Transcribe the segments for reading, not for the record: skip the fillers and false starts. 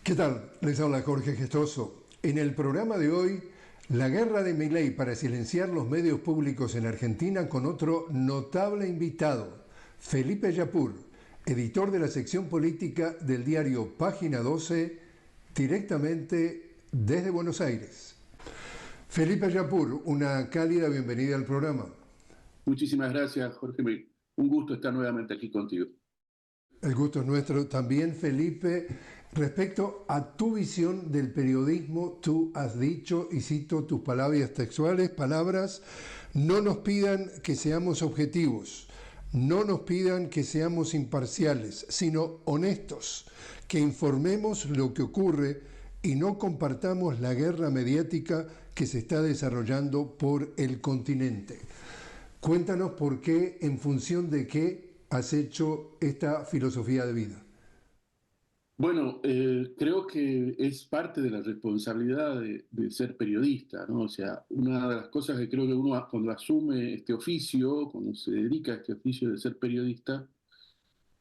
¿Qué tal? Les habla Jorge Gestoso. En el programa de hoy, la guerra de Milei para silenciar los medios públicos en Argentina con otro notable invitado, Felipe Yapur, editor de la sección política del diario Página 12, directamente desde Buenos Aires. Felipe Yapur, una cálida bienvenida al programa. Muchísimas gracias, Jorge. Un gusto estar nuevamente aquí contigo. El gusto es nuestro también, Felipe. Respecto a tu visión del periodismo, tú has dicho, y cito tus palabras textuales, no nos pidan que seamos objetivos, no nos pidan que seamos imparciales, sino honestos, que informemos lo que ocurre y no compartamos la guerra mediática que se está desarrollando por el continente. Cuéntanos por qué, en función de qué has hecho esta filosofía de vida. Bueno, creo que es parte de la responsabilidad de ser periodista, ¿no? O sea, una de las cosas que creo que uno cuando asume este oficio, cuando se dedica a este oficio de ser periodista,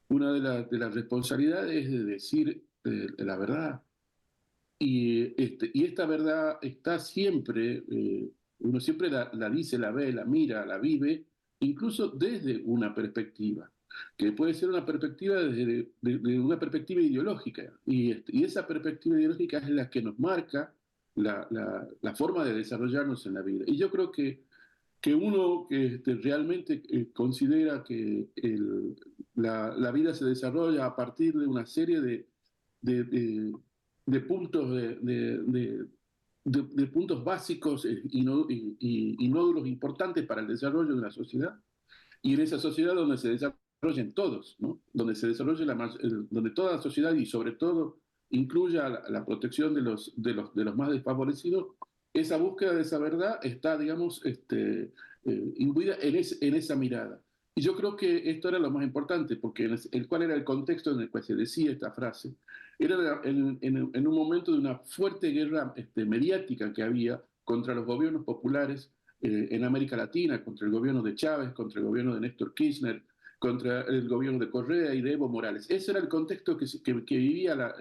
una de las responsabilidades es de decir la verdad. Y esta verdad está siempre, uno siempre la dice, la ve, la mira, la vive, incluso desde una perspectiva, que puede ser una perspectiva de una perspectiva ideológica. Y esa perspectiva ideológica es la que nos marca la forma de desarrollarnos en la vida. Y yo creo que uno que realmente considera que la vida se desarrolla a partir de una serie de, de- de puntos, de puntos básicos y nódulos importantes para el desarrollo de una sociedad. Y en esa sociedad donde se desarrollen todos, ¿no? Donde se desarrolle donde toda la sociedad y sobre todo incluya la protección de los más desfavorecidos, esa búsqueda de esa verdad está, digamos, imbuida en esa mirada. Y yo creo que esto era lo más importante, porque ¿cuál era el contexto en el cual se decía esta frase? Era en un momento de una fuerte guerra mediática que había contra los gobiernos populares en América Latina, contra el gobierno de Chávez, contra el gobierno de Néstor Kirchner, contra el gobierno de Correa y de Evo Morales. Ese era el contexto que vivía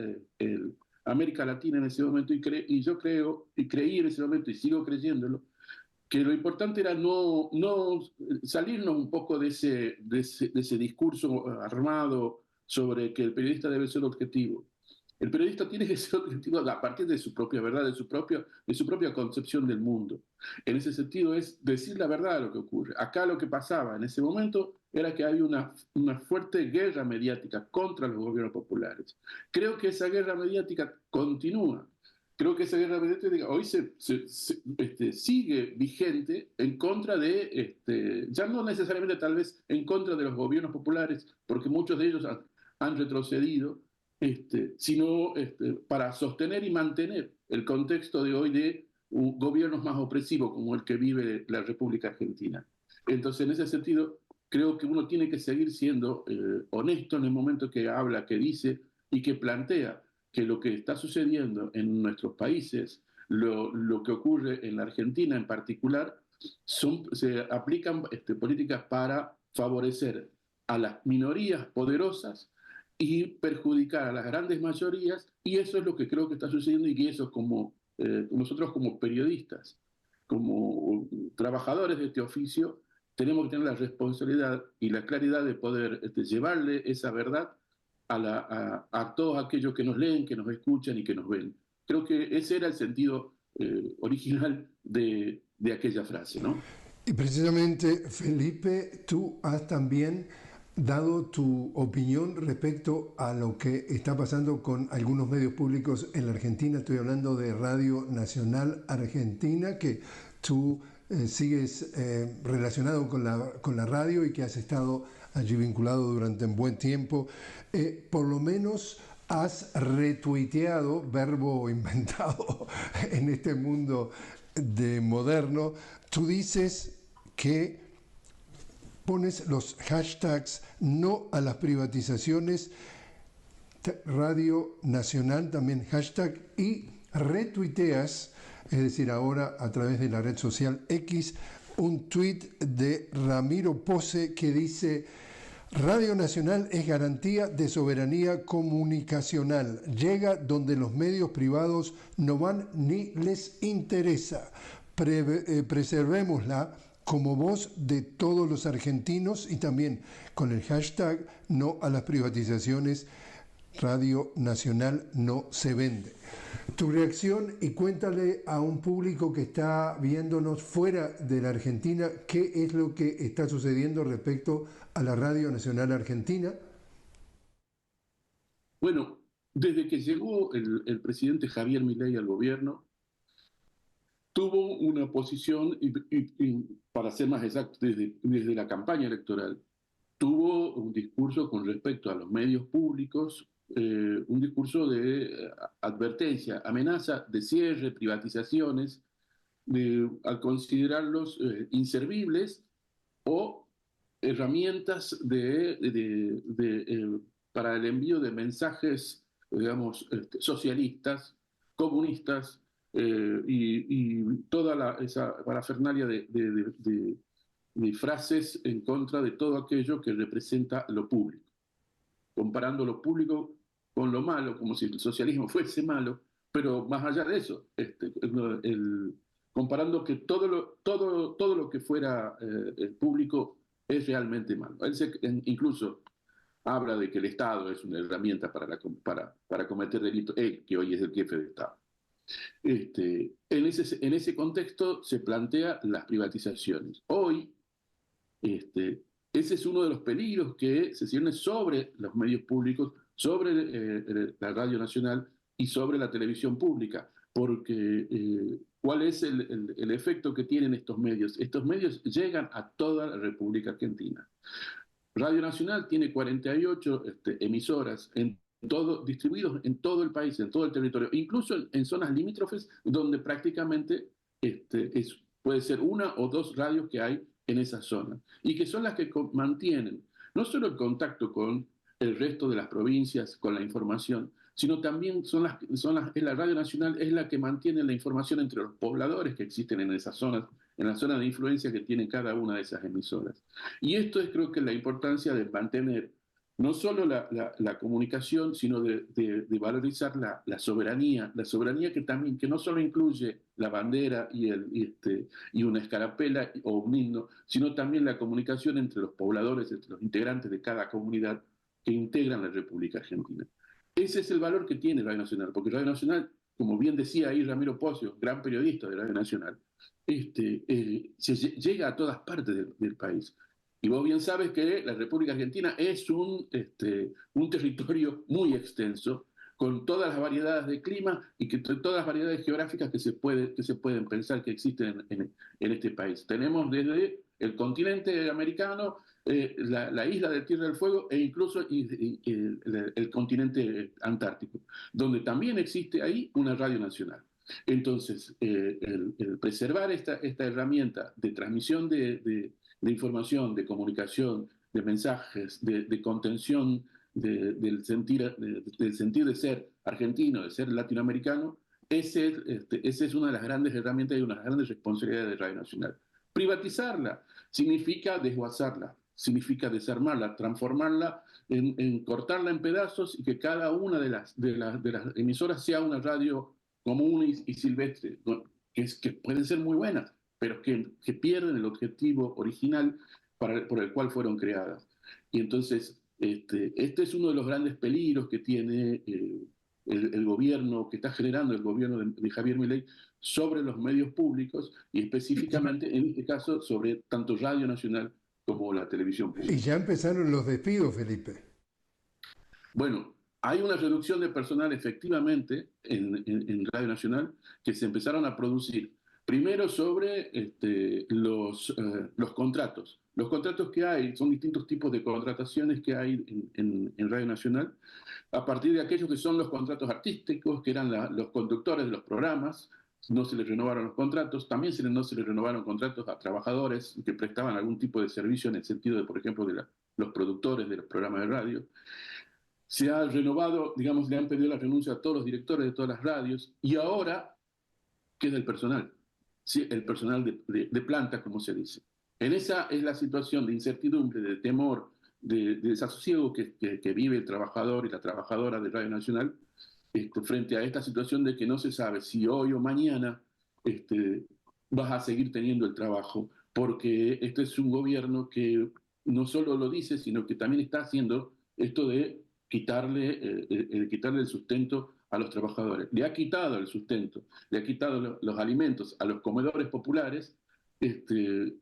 América Latina en ese momento y yo creo, y creí en ese momento y sigo creyéndolo, que lo importante era no salirnos un poco de ese discurso armado sobre que el periodista debe ser objetivo. El periodista tiene que ser objetivo a partir de su propia verdad, de su propia concepción del mundo. En ese sentido es decir la verdad de lo que ocurre. Acá lo que pasaba en ese momento era que había una fuerte guerra mediática contra los gobiernos populares. Creo que esa guerra mediática continúa. Creo que esa guerra mediática hoy sigue vigente en contra ya no necesariamente tal vez en contra de los gobiernos populares, porque muchos de ellos han retrocedido, sino para sostener y mantener el contexto de hoy de gobiernos más opresivos como el que vive la República Argentina. Entonces, en ese sentido, creo que uno tiene que seguir siendo honesto en el momento que habla, que dice y que plantea que lo que está sucediendo en nuestros países, lo que ocurre en la Argentina en particular, se aplican políticas para favorecer a las minorías poderosas y perjudicar a las grandes mayorías, y eso es lo que creo que está sucediendo y que eso nosotros como periodistas, como trabajadores de este oficio, tenemos que tener la responsabilidad y la claridad de poder llevarle esa verdad a todos aquellos que nos leen, que nos escuchan y que nos ven. Creo que ese era el sentido original de aquella frase, ¿no? Y precisamente, Felipe, tú has también dado tu opinión respecto a lo que está pasando con algunos medios públicos en la Argentina. Estoy hablando de Radio Nacional Argentina, que tú sigues relacionado con la radio y que has estado allí vinculado durante un buen tiempo. Por lo menos has retuiteado, verbo inventado en este mundo de moderno. Tú dices que pones los hashtags no a las privatizaciones, Radio Nacional también hashtag, y retuiteas, es decir, ahora a través de la red social X, un tuit de Ramiro Pose que dice: Radio Nacional es garantía de soberanía comunicacional. Llega donde los medios privados no van ni les interesa. Preservémosla como voz de todos los argentinos y también con el hashtag no a las privatizaciones. Radio Nacional no se vende. Tu reacción y cuéntale a un público que está viéndonos fuera de la Argentina qué es lo que está sucediendo respecto a la Radio Nacional Argentina. Bueno, desde que llegó el presidente Javier Milei al gobierno, tuvo una posición, para ser más exacto, desde la campaña electoral, tuvo un discurso con respecto a los medios públicos, un discurso de advertencia, amenaza de cierre, privatizaciones, al considerarlos inservibles o herramientas para el envío de mensajes, digamos, socialistas, comunistas, y toda esa parafernalia de frases en contra de todo aquello que representa lo público, comparando lo público con lo malo, como si el socialismo fuese malo, pero más allá de eso, comparando que todo lo que fuera el público es realmente malo. Incluso habla de que el Estado es una herramienta para cometer delitos, él, que hoy es el jefe de Estado. En ese contexto se plantea las privatizaciones. Hoy, ese es uno de los peligros que se cierne sobre los medios públicos, sobre la Radio Nacional y sobre la televisión pública, porque ¿cuál es el efecto que tienen estos medios? Estos medios llegan a toda la República Argentina. Radio Nacional tiene 48 emisoras distribuidos en todo el país, en todo el territorio, incluso en zonas limítrofes donde prácticamente puede ser una o dos radios que hay en esa zona, y que son las que mantienen no solo el contacto con el resto de las provincias, con la información, sino también la Radio Nacional es la que mantiene la información entre los pobladores que existen en esas zonas, en la zona de influencia que tiene cada una de esas emisoras. Y esto es, creo que, la importancia de mantener no solo la comunicación, sino de valorizar la soberanía que no solo incluye la bandera y una escarapela o un himno, sino también la comunicación entre los pobladores, entre los integrantes de cada comunidad que integran la República Argentina. Ese es el valor que tiene Radio Nacional, porque Radio Nacional, como bien decía ahí Ramiro Pocio, gran periodista de Radio Nacional, llega a todas partes del país. Y vos bien sabes que la República Argentina es un territorio muy extenso, con todas las variedades de clima y todas las variedades geográficas que se pueden pensar que existen en este país. Tenemos desde el continente americano, la isla de Tierra del Fuego e incluso el continente antártico, donde también existe ahí una radio nacional. Entonces, el preservar esta herramienta de transmisión de información, de comunicación, de mensajes, de contención del sentir de ser argentino, de ser latinoamericano, esa es una de las grandes herramientas y una de las grandes responsabilidades de Radio Nacional. Privatizarla significa desguazarla, significa desarmarla, transformarla, cortarla en pedazos y que cada una de las emisoras sea una radio común y silvestre, que pueden ser muy buenas, pero que pierden el objetivo original por el cual fueron creadas. Y entonces, este es uno de los grandes peligros que tiene el gobierno, que está generando el gobierno de Javier Milei sobre los medios públicos y específicamente, en este caso, sobre tanto Radio Nacional como la televisión pública. Y ya empezaron los despidos, Felipe. Bueno, hay una reducción de personal efectivamente en Radio Nacional que se empezaron a producir. Primero sobre los contratos. Los contratos que hay son distintos tipos de contrataciones que hay en Radio Nacional, a partir de aquellos que son los contratos artísticos, que eran los conductores de los programas. No se les renovaron los contratos, también no se les renovaron contratos a trabajadores que prestaban algún tipo de servicio en el sentido de, por ejemplo, de los productores de los programas de radio. Se ha renovado, digamos, le han pedido la renuncia a todos los directores de todas las radios, y ahora queda el personal. Sí, el personal de planta, como se dice. En esa es la situación de incertidumbre, de temor, de desasosiego que vive el trabajador y la trabajadora de Radio Nacional frente a esta situación de que no se sabe si hoy o mañana vas a seguir teniendo el trabajo, porque este es un gobierno que no solo lo dice, sino que también está haciendo esto de quitarle el sustento a los trabajadores. Le ha quitado el sustento, le ha quitado los alimentos a los comedores populares,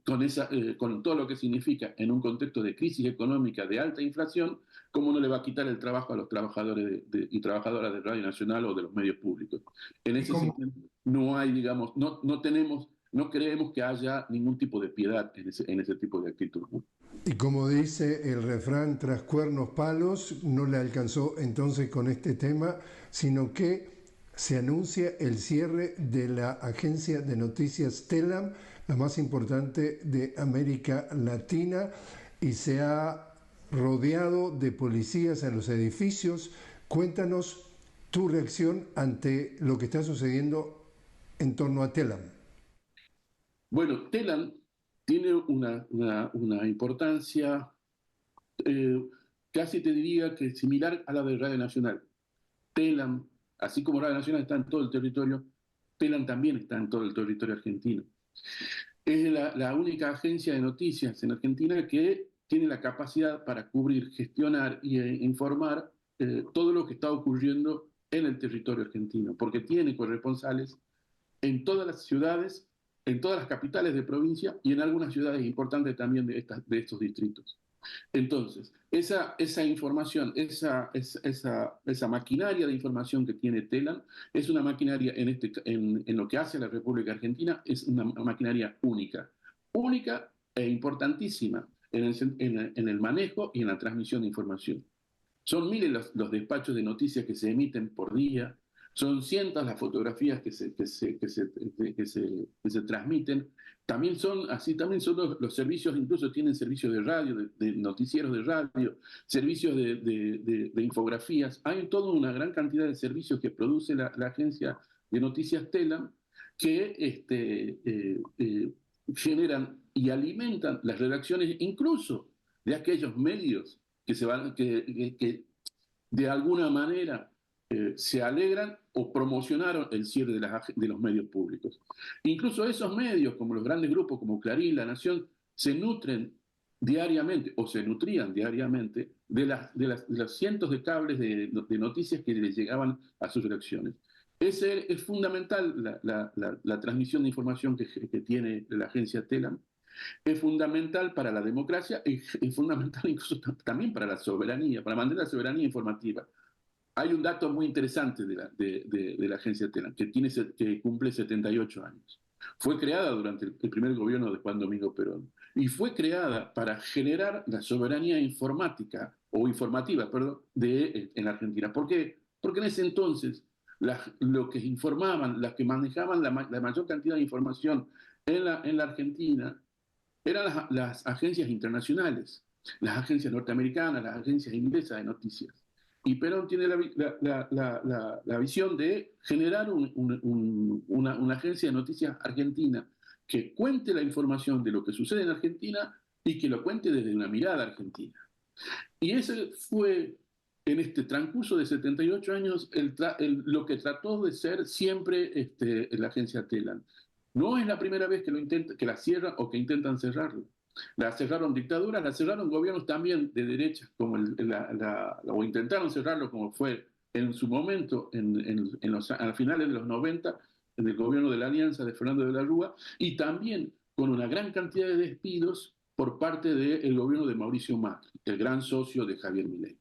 con todo lo que significa en un contexto de crisis económica, de alta inflación. ¿Cómo no le va a quitar el trabajo a los trabajadores y trabajadoras de Radio Nacional o de los medios públicos? En ese sentido, no hay, digamos, no creemos que haya ningún tipo de piedad en ese tipo de actitud, ¿no? Y como dice el refrán, tras cuernos palos, no le alcanzó entonces con este tema, sino que se anuncia el cierre de la agencia de noticias Telam, la más importante de América Latina, y se ha rodeado de policías en los edificios. Cuéntanos tu reacción ante lo que está sucediendo en torno a Telam. Bueno, Telam tiene una importancia, casi te diría que similar a la de Radio Nacional. Telam, así como Radio Nacional está en todo el territorio, Telam también está en todo el territorio argentino. Es la única agencia de noticias en Argentina que tiene la capacidad para cubrir, gestionar e informar todo lo que está ocurriendo en el territorio argentino, porque tiene corresponsales en todas las ciudades, en todas las capitales de provincia y en algunas ciudades importantes también de estos distritos. Entonces, esa información, esa maquinaria de información que tiene Telam, es una maquinaria en lo que hace la República Argentina, es una maquinaria única e importantísima en el manejo y en la transmisión de información. Son miles los despachos de noticias que se emiten por día, son cientos las fotografías que se transmiten. También son los servicios, incluso tienen servicios de radio, de noticieros de radio, servicios de infografías. Hay toda una gran cantidad de servicios que produce la agencia de noticias Telam que generan y alimentan las redacciones incluso de aquellos medios que de alguna manera se alegran o promocionaron el cierre de los medios públicos. Incluso esos medios, como los grandes grupos como Clarín, La Nación, se nutren diariamente, o se nutrían diariamente, de los cientos de cables de noticias que les llegaban a sus redacciones. Es fundamental la transmisión de información que tiene la agencia Telam. Es fundamental para la democracia, es fundamental incluso también para la soberanía, para mantener la soberanía informativa. Hay un dato muy interesante de la agencia Telam, que cumple 78 años. Fue creada durante el primer gobierno de Juan Domingo Perón y fue creada para generar la soberanía informativa en Argentina. ¿Por qué? Porque en ese entonces lo que informaban, las que manejaban la mayor cantidad de información en la Argentina eran las agencias internacionales, las agencias norteamericanas, las agencias inglesas de noticias. Y Perón tiene la visión de generar una agencia de noticias argentina que cuente la información de lo que sucede en Argentina y que lo cuente desde una mirada argentina. Y ese fue, en este transcurso de 78 años, lo que trató de ser siempre la agencia Telam. No es la primera vez que la cierran o que intentan cerrarla. La cerraron dictaduras, la cerraron gobiernos también de derecha, o intentaron cerrarlo como fue en su momento, a finales de los 90, en el gobierno de la Alianza de Fernando de la Rúa, y también con una gran cantidad de despidos por parte del gobierno de Mauricio Macri, el gran socio de Javier Milei.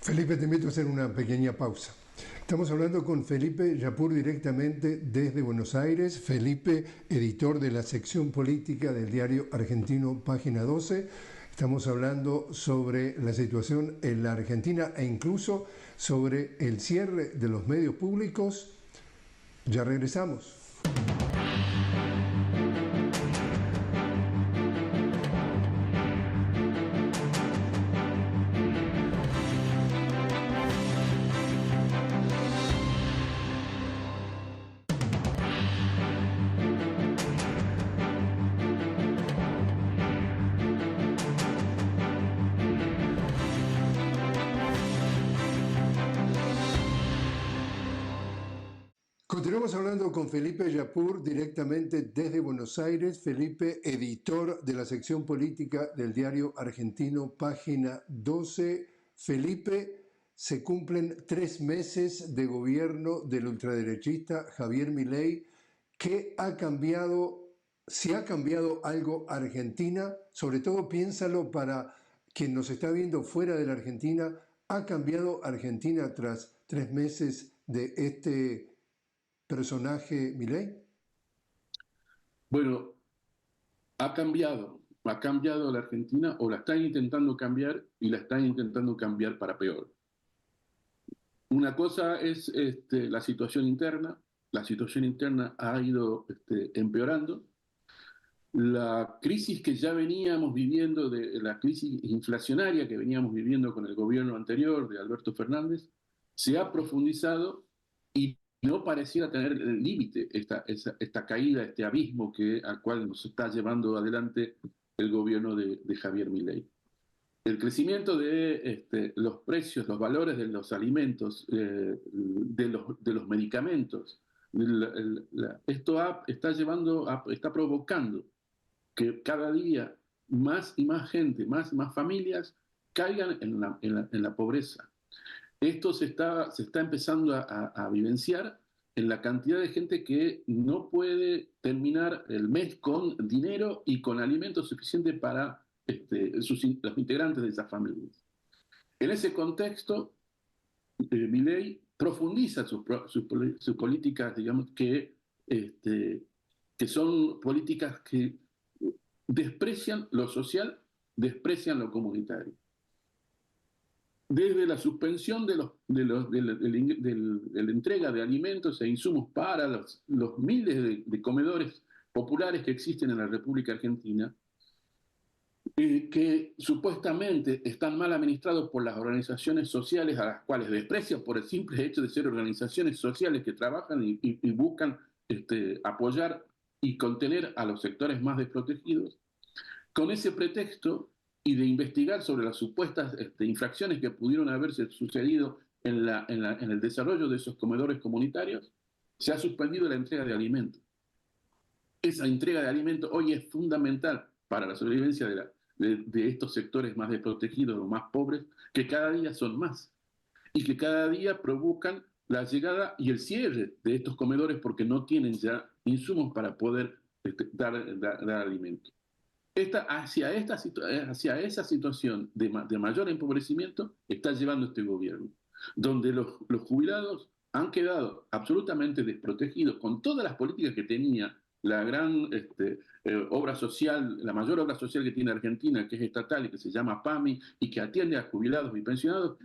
Felipe, te invito a hacer una pequeña pausa. Estamos hablando con Felipe Yapur directamente desde Buenos Aires. Felipe, editor de la sección política del diario argentino Página 12. Estamos hablando sobre la situación en la Argentina e incluso sobre el cierre de los medios públicos. Ya regresamos. Continuamos hablando con Felipe Yapur directamente desde Buenos Aires. Felipe, editor de la sección política del diario argentino Página 12. Felipe, se cumplen 3 meses de gobierno del ultraderechista Javier Milei. ¿Qué ha cambiado? Si ha cambiado algo Argentina, sobre todo piénsalo para quien nos está viendo fuera de la Argentina, ¿ha cambiado Argentina tras 3 meses de este personaje Milei? Bueno, ha cambiado la Argentina o la están intentando cambiar y la están intentando cambiar para peor. Una cosa es la situación interna ha ido empeorando. La crisis que ya veníamos viviendo, de la crisis inflacionaria que veníamos viviendo con el gobierno anterior de Alberto Fernández, se ha profundizado y no pareciera tener el límite esta caída, este abismo al cual nos está llevando adelante el gobierno de Javier Milei. El crecimiento de los precios, los valores de los alimentos, de los medicamentos, está provocando que cada día más y más gente, más y más familias caigan en la pobreza. Esto se está empezando a vivenciar en la cantidad de gente que no puede terminar el mes con dinero y con alimentos suficientes para los integrantes de esas familias. En ese contexto, Milei profundiza sus políticas, digamos, que son políticas que desprecian lo social, desprecian lo comunitario. Desde la suspensión de la entrega de alimentos e insumos para los miles de comedores populares que existen en la República Argentina, que supuestamente están mal administrados por las organizaciones sociales a las cuales desprecian por el simple hecho de ser organizaciones sociales que trabajan y buscan apoyar y contener a los sectores más desprotegidos. Con ese pretexto y de investigar sobre las supuestas infracciones que pudieron haberse sucedido en el desarrollo de esos comedores comunitarios, se ha suspendido la entrega de alimentos. Esa entrega de alimentos hoy es fundamental para la sobrevivencia de estos sectores más desprotegidos o más pobres, que cada día son más y que cada día provocan la llegada y el cierre de estos comedores porque no tienen ya insumos para poder dar alimento. Hacia esa situación de mayor empobrecimiento está llevando este gobierno, donde los jubilados han quedado absolutamente desprotegidos con todas las políticas que tenía la gran obra social, la mayor obra social que tiene Argentina, que es estatal y que se llama PAMI y que atiende a jubilados y pensionados,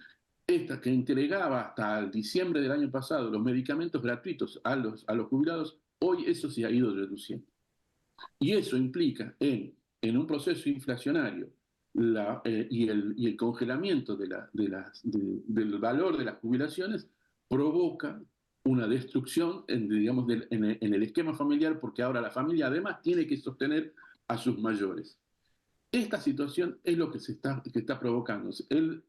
esta que entregaba hasta el diciembre del año pasado los medicamentos gratuitos a los jubilados, hoy eso se ha ido reduciendo. Y eso implica en un proceso inflacionario y el congelamiento del valor de las jubilaciones provoca una destrucción digamos, en el esquema familiar, porque ahora la familia además tiene que sostener a sus mayores. Esta situación es lo que está provocando. Él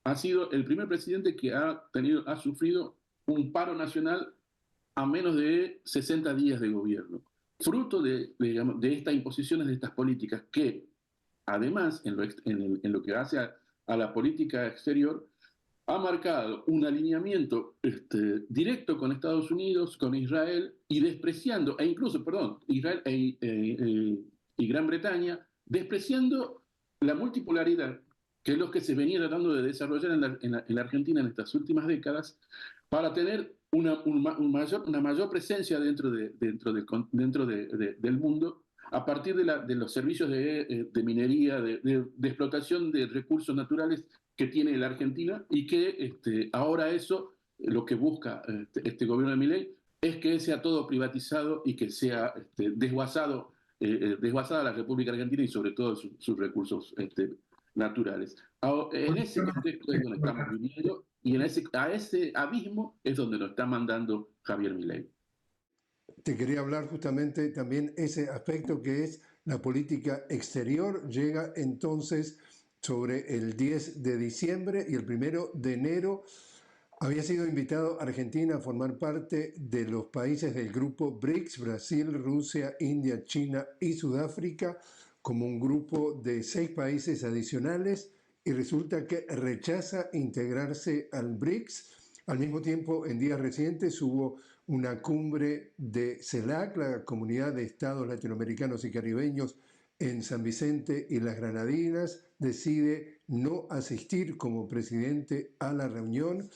ha sido el primer presidente que ha sufrido un paro nacional a menos de 60 días de gobierno, fruto de estas imposiciones, de estas políticas que, además, en lo que hace a la política exterior, ha marcado un alineamiento directo con Estados Unidos, con Israel, y despreciando, Israel y Gran Bretaña, despreciando la multipolaridad, que es lo que se venía tratando de desarrollar en la Argentina en estas últimas décadas, para tener una mayor presencia dentro del mundo a partir de los servicios de minería, de explotación de recursos naturales que tiene la Argentina y que ahora eso, lo que busca este gobierno de Milei, es que sea todo privatizado y que sea desguazada la República Argentina y sobre todo sus recursos naturales. En ese contexto es donde estamos viviendo y a ese abismo es donde nos está mandando Javier Milei. Te quería hablar justamente también ese aspecto que es la política exterior. Llega entonces sobre el 10 de diciembre y el 1 de enero Había sido invitado a Argentina a formar parte de los países del grupo BRICS, Brasil, Rusia, India, China y Sudáfrica, como un grupo de 6 países adicionales, y resulta que rechaza integrarse al BRICS. Al mismo tiempo, en días recientes hubo una cumbre de CELAC, la Comunidad de Estados Latinoamericanos y Caribeños, en San Vicente y las Granadinas. Decide no asistir como presidente a la reunión.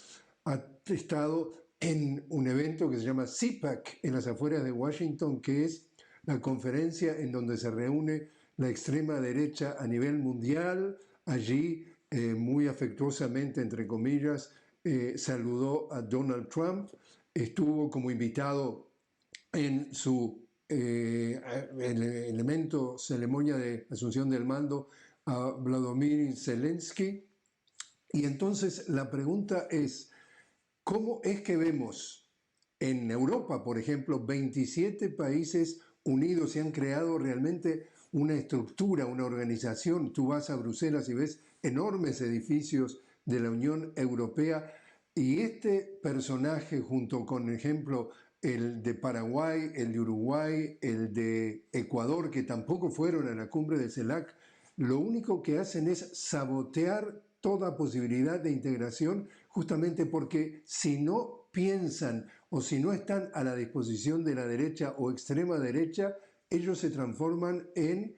Ha estado en un evento que se llama CPAC en las afueras de Washington, que es la conferencia en donde se reúne la extrema derecha a nivel mundial. Allí, muy afectuosamente, entre comillas, saludó a Donald Trump, estuvo como invitado en su elemento ceremonia de asunción del mando a Vladimir Zelensky. Y entonces la pregunta es, ¿cómo es que vemos en Europa, por ejemplo, 27 países unidos y han creado realmente una estructura, una organización? Tú vas a Bruselas y ves enormes edificios de la Unión Europea y este personaje junto con, por ejemplo, el de Paraguay, el de Uruguay, el de Ecuador, que tampoco fueron a la cumbre de CELAC, lo único que hacen es sabotear toda posibilidad de integración, justamente porque si no piensan o si no están a la disposición de la derecha o extrema derecha, ellos se transforman en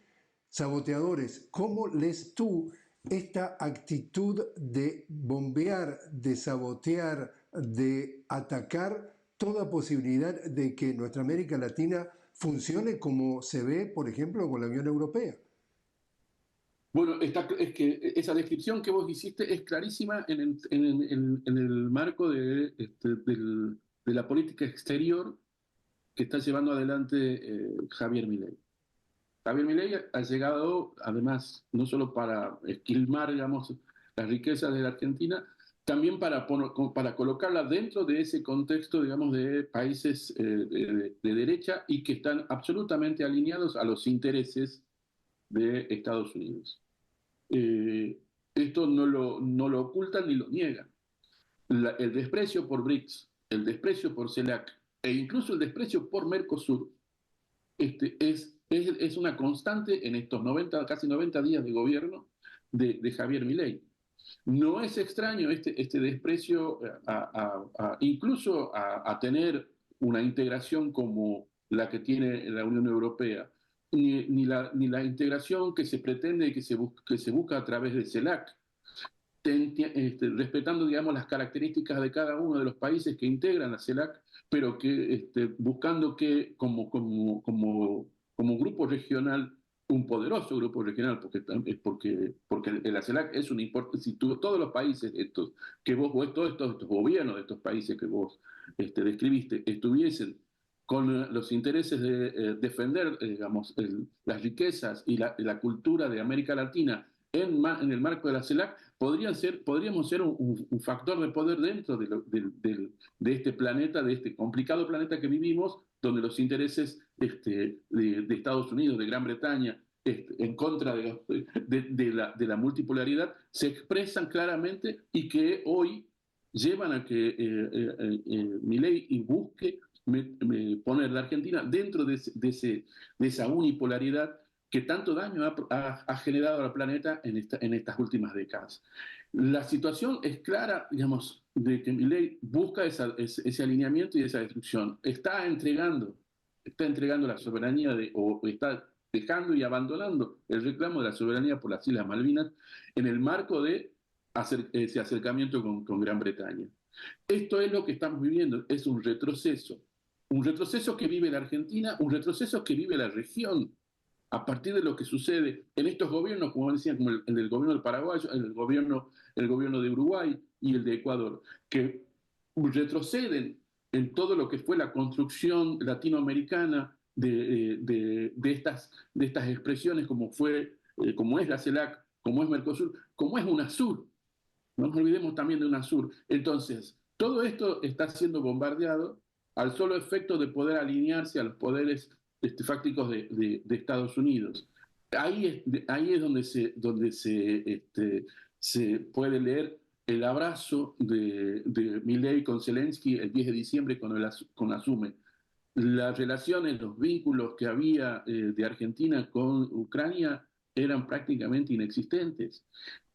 saboteadores. ¿Cómo lees tú esta actitud de bombear, de sabotear, de atacar toda posibilidad de que nuestra América Latina funcione como se ve, por ejemplo, con la Unión Europea? Bueno, es que esa descripción que vos hiciste es clarísima en el marco de la política exterior que está llevando adelante Javier Milei. Javier Milei ha llegado, además, no solo para esquilmar, digamos, las riquezas de la Argentina, también para colocarla dentro de ese contexto, digamos, de países de derecha y que están absolutamente alineados a los intereses de Estados Unidos. Eh, Esto no lo ocultan ni lo niegan. El desprecio por BRICS, el desprecio por CELAC e incluso el desprecio por Mercosur es una constante en estos 90, casi 90 días de gobierno de Javier Milei. No es extraño este desprecio incluso a tener una integración como la que tiene la Unión Europea, ni la integración que se pretende y que se busca a través de CELAC, respetando, digamos, las características de cada uno de los países que integran la CELAC, pero que buscando que como grupo regional, un poderoso grupo regional, porque la CELAC es un importante, si todos los países estos, todos estos gobiernos de estos países que vos describiste, estuviesen con los intereses de defender, digamos, las riquezas y la cultura de América Latina en el marco de la CELAC, podríamos ser un factor de poder dentro de este planeta, de este complicado planeta que vivimos, donde los intereses de Estados Unidos, de Gran Bretaña, en contra de la multipolaridad, se expresan claramente y que hoy llevan a que Milei busque poner la Argentina dentro de esa unipolaridad que tanto daño ha generado al planeta en estas últimas décadas. La situación es clara, digamos, de que Milei busca ese alineamiento y esa destrucción. Está entregando la soberanía o está dejando y abandonando el reclamo de la soberanía por las Islas Malvinas en el marco de ese acercamiento con Gran Bretaña. Esto es lo que estamos viviendo, es un retroceso que vive la Argentina, un retroceso que vive la región, a partir de lo que sucede en estos gobiernos, como decían, como el del gobierno del Paraguay, el gobierno de Uruguay y el de Ecuador, que retroceden en todo lo que fue la construcción latinoamericana de estas expresiones como es la CELAC, como es Mercosur, como es UNASUR. No nos olvidemos también de UNASUR. Entonces, todo esto está siendo bombardeado al solo efecto de poder alinearse a los poderes fácticos de Estados Unidos. Ahí es donde se puede leer el abrazo de Milei con Zelensky el 10 de diciembre cuando asume. Las relaciones, los vínculos que había de Argentina con Ucrania eran prácticamente inexistentes.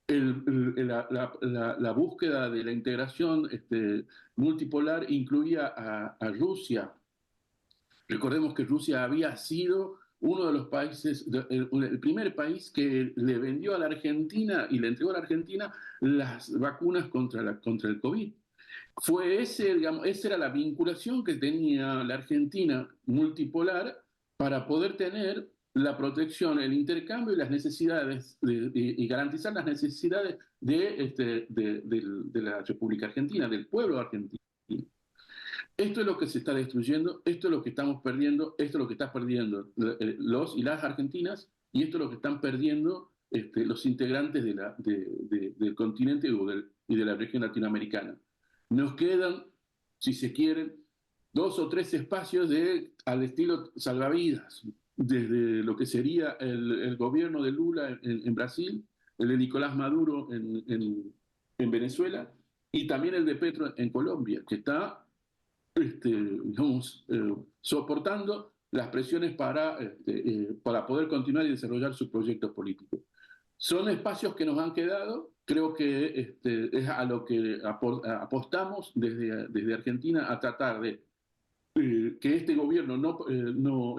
La búsqueda de la integración multipolar incluía a Rusia. Recordemos que Rusia había sido uno de los países, el primer país que le vendió a la Argentina y le entregó a la Argentina las vacunas contra el COVID. Fue digamos, esa era la vinculación que tenía la Argentina multipolar para poder tener la protección, el intercambio y las necesidades, y garantizar las necesidades de la República Argentina, del pueblo argentino. Esto es lo que se está destruyendo, esto es lo que estamos perdiendo, esto es lo que están perdiendo los y las argentinas, y esto es lo que están perdiendo los integrantes del continente y de la región latinoamericana. Nos quedan, si se quieren, 2 o 3 espacios al estilo salvavidas, desde lo que sería el gobierno de Lula en Brasil, el de Nicolás Maduro en Venezuela, y también el de Petro en Colombia, que está digamos, soportando las presiones para poder continuar y desarrollar sus proyectos políticos. Son espacios que nos han quedado, creo que es a lo que apostamos desde Argentina, a tratar de que este gobierno,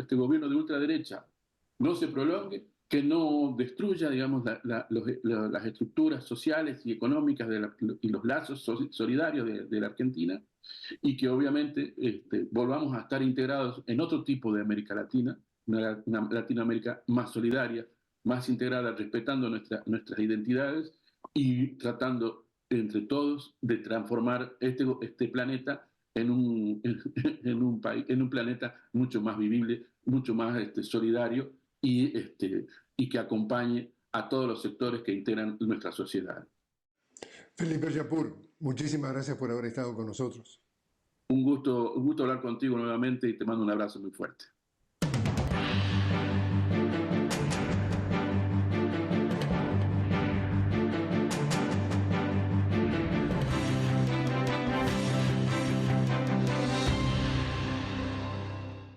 este gobierno de ultraderecha no se prolongue, que no destruya, digamos, las estructuras sociales y económicas y los lazos solidarios de la Argentina, y que obviamente volvamos a estar integrados en otro tipo de América Latina, una Latinoamérica más solidaria, más integrada, respetando nuestras identidades y tratando entre todos de transformar este planeta en un planeta mucho más vivible, mucho más solidario y que acompañe a todos los sectores que integran nuestra sociedad. Felipe Yapur, muchísimas gracias por haber estado con nosotros. Un gusto hablar contigo nuevamente y te mando un abrazo muy fuerte.